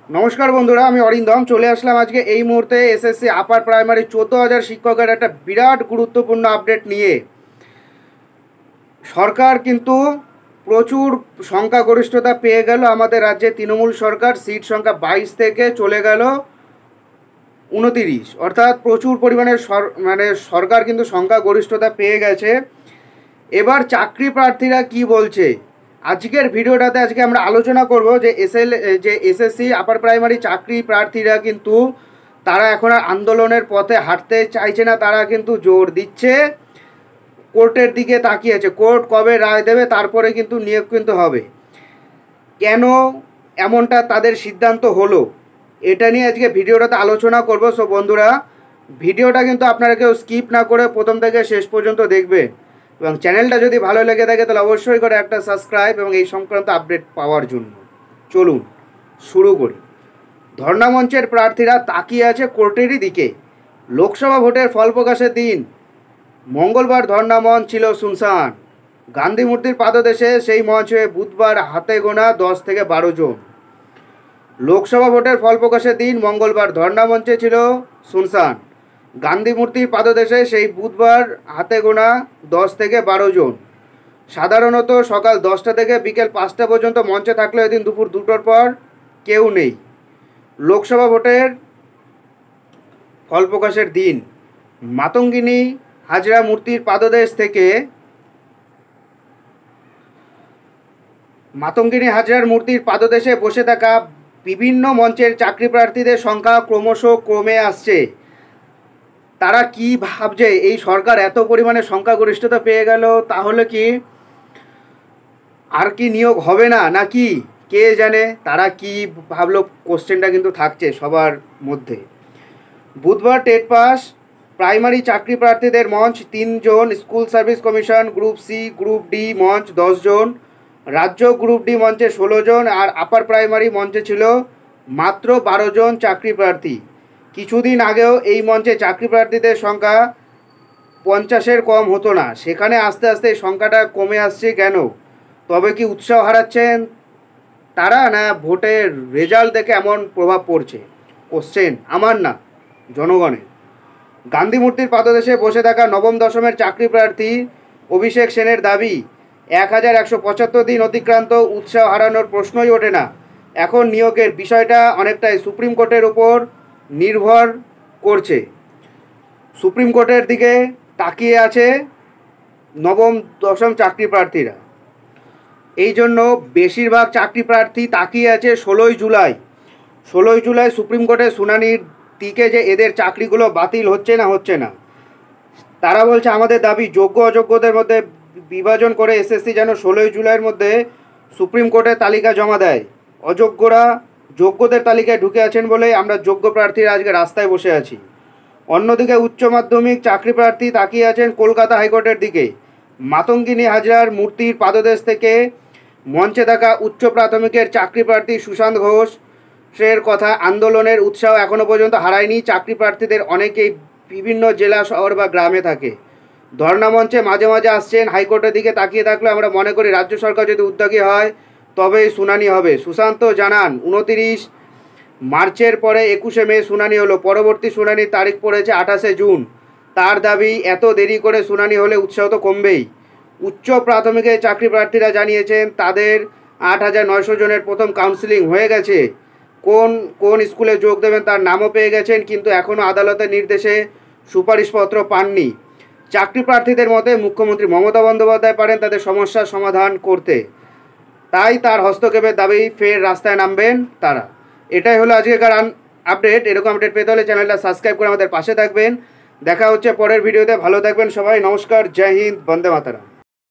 নমস্কার বন্ধুরা, আমি অরিন্দম চলে আসলাম আজকে এই মুহূর্তে এসএসসি আপার প্রাইমারি 14,000 শিক্ষকের একটা বিরাট গুরুত্বপূর্ণ আপডেট নিয়ে। সরকার কিন্তু প্রচুর সংখ্যাগরিষ্ঠতা পেয়ে গেল। আমাদের রাজ্যে তৃণমূল সরকার সিট সংখ্যা 22 থেকে চলে গেল 29, অর্থাৎ প্রচুর পরিমাণে সরকার কিন্তু সংখ্যাগরিষ্ঠতা পেয়ে গেছে। এবার চাকরি প্রার্থীরা কি বলছে, আজকের ভিডিওটাতে আজকে আমরা আলোচনা করব যে এসএসসি আপার প্রাইমারি চাকরি প্রার্থীরা কিন্তু তারা এখন আর আন্দোলনের পথে হাঁটতে চাইছে না। তারা কিন্তু জোর দিচ্ছে, কোর্টের দিকে তাকিয়েছে, কোর্ট কবে রায় দেবে তারপরে কিন্তু নিয়োগ কিন্তু হবে। কেন এমনটা তাদের সিদ্ধান্ত হলো, এটা নিয়ে আজকে ভিডিওটাতে আলোচনা করব। সো বন্ধুরা, ভিডিওটা কিন্তু আপনারা কেউ স্কিপ না করে প্রথম থেকে শেষ পর্যন্ত দেখবেন, এবং চ্যানেলটা যদি ভালো লেগে থাকে তাহলে অবশ্যই করে একটা সাবস্ক্রাইব এবং এই সংক্রান্ত আপডেট পাওয়ার জন্য। চলুন শুরু করি। ধর্ণা মঞ্চের প্রার্থীরা তাকিয়ে আছে কোর্টেরই দিকে। লোকসভা ভোটের ফল প্রকাশের দিন মঙ্গলবার ধর্ণা মঞ্চ ছিল শুনশান। গান্ধী মূর্তির পাদদেশে সেই মঞ্চে বুধবার হাতে গোনা 10 থেকে 12 জন। লোকসভা ভোটের ফল প্রকাশের দিন মঙ্গলবার ধর্ণা মঞ্চে ছিল শুনশান। গান্ধী মূর্তির পাদদেশে সেই বুধবার হাতে গোনা 10 থেকে 12 জন। সাধারণত সকাল 10টা থেকে বিকেল 5টা পর্যন্ত মঞ্চে থাকলেও এদিন দুপুর 2টোর পর কেউ নেই। লোকসভা ভোটের ফল প্রকাশের দিন মাতঙ্গিনী হাজরা মূর্তির পাদদেশ থেকে মাতঙ্গিনী হাজরার মূর্তির পাদদেশে বসে থাকা বিভিন্ন মঞ্চের চাকরি প্রার্থীদের সংখ্যা ক্রমশ কমে আসছে। তারা কি ভাবছে, এই সরকার এত পরিমাণে সংখ্যাগরিষ্ঠতা পেয়ে গেল, তাহলে কি আর কি নিয়োগ হবে না নাকি, কে জানে তারা কি ভাবলো। কোশ্চেনটা কিন্তু থাকছে সবার মধ্যে। বুধবার টেট পাস প্রাইমারি চাকরি প্রার্থীদের মঞ্চ 3 জন, school service commission group C group D মঞ্চ 10 জন, রাজ্য গ্রুপ ডি মঞ্চে 16 জন, আর আপার প্রাইমারি মঞ্চে ছিল মাত্র 12 জন চাকরি প্রার্থী। কিছুদিন আগেও এই মঞ্চে চাকরি প্রার্থীদের সংখ্যা 50-এর কম হতো না, সেখানে আস্তে আস্তে এই সংখ্যাটা কমে আসছে কেন? তবে কি উৎসাহ হারাচ্ছেন তারা, না ভোটের রেজাল্ট দেখে এমন প্রভাব পড়ছে? কোশ্চেন আমার না, জনগণের। গান্ধী মূর্তির পাদদেশে বসে থাকা নবম দশমের চাকরি প্রার্থী অভিষেক সেনের দাবি, 1175 দিন অতিক্রান্ত, উৎসাহ হারানোর প্রশ্নই ওঠে না। এখন নিয়োগের বিষয়টা অনেকটাই সুপ্রিম কোর্টের উপর নির্ভর করছে। সুপ্রিম কোর্টের দিকে তাকিয়ে আছে নবম দশম চাকরি প্রার্থীরা। এই জন্য বেশিরভাগ চাকরি প্রার্থী তাকিয়ে আছে 16ই জুলাই সুপ্রিম কোর্টের শুনানির দিকে, যে এদের চাকরিগুলো বাতিল হচ্ছে না। তারা বলছে, আমাদের দাবি যোগ্য অযোগ্যদের মধ্যে বিভাজন করে এসএসসি যেন 16ই জুলাইয়ের মধ্যে সুপ্রিম কোর্টের তালিকা জমা দেয়। অযোগ্যরা যোগ্যদের তালিকায় ঢুকে আছেন বলেই আমরা যোগ্য প্রার্থীরা আজকে রাস্তায় বসে আছি। অন্যদিকে উচ্চ মাধ্যমিক চাকরি প্রার্থী তাকিয়ে আছেন কলকাতা হাইকোর্টের দিকে। মাতঙ্গিনী হাজরার মূর্তির পাদদেশ থেকে মঞ্চে থাকা উচ্চ প্রাথমিকের চাকরি প্রার্থী সুশান্ত ঘোষের কথা, আন্দোলনের উৎসাহ এখনও পর্যন্ত হারায়নি। চাকরি প্রার্থীদের অনেকেই বিভিন্ন জেলা শহর বা গ্রামে থাকে। ধর্ণা মঞ্চে মাঝে মাঝে আসছেন। হাইকোর্টের দিকে তাকিয়ে থাকলে আমরা মনে করি রাজ্য সরকার যদি উদ্যোগী হয় তবেই শুনানি হবে। সুশান্ত জানান, 29 মার্চের পরে 21শে মে শুনানি হলো, পরবর্তী শুনানির তারিখ পড়েছে 28শে জুন। তার দাবি, এত দেরি করে শুনানি হলে উৎসাহ তো কমবেই। উচ্চ প্রাথমিকের চাকরি প্রার্থীরা জানিয়েছেন তাদের 8,900 জনের প্রথম কাউন্সিলিং হয়ে গেছে। কোন স্কুলে যোগ দেবেন তার নামও পেয়ে গেছেন, কিন্তু এখনও আদালতের নির্দেশে সুপারিশপত্র পাননি। চাকরি প্রার্থীদের মতে মুখ্যমন্ত্রী মমতা বন্দ্যোপাধ্যায় পারেন তাদের সমস্যার সমাধান করতে, তাই তার হস্তক্ষেপের দাবি ফের রাস্তায় নামবেন তারা। এটাই হলো আজকেকার আপডেট। এরকম আপডেট পেতে হলে চ্যানেলটা সাবস্ক্রাইব করে আমাদের পাশে থাকবেন। দেখা হচ্ছে পরের ভিডিওতে। ভালো থাকবেন সবাই। নমস্কার, জয় হিন্দ, বন্দে মাতরম।